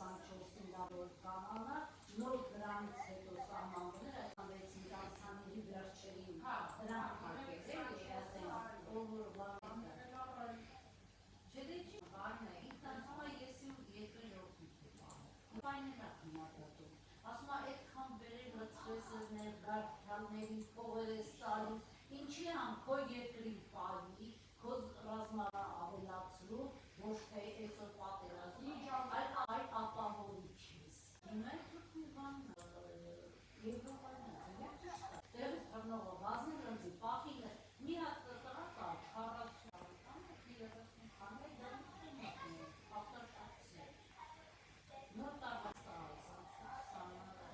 24-ին դավոր կանոնը, նոր դրանից հետո սահմաններ, այդքան 6-ին վերջերին դրանք հարկել Չեդեջի բանը, ինքն ասում է եսի երկրի ժողովուրդի բանը։ Պայներն է քննադատում։ Ասում է այդքան վերել լծրեսը ներգարդալների փողերը ստալիս, ինչի ամ քո երկրի պայի, քո ռազմարա ավելացրու, ոչ թե այսօր պատերազմի, այլ ապահովիչից։ Հիմա մի բան Եվրոպայում տեղից բռնողը վազնի լնձի, պախիլը մի հատ տղա կա 40 Քանի դրանք ավտոշախսի նոր տարվաստահաց 23 օրից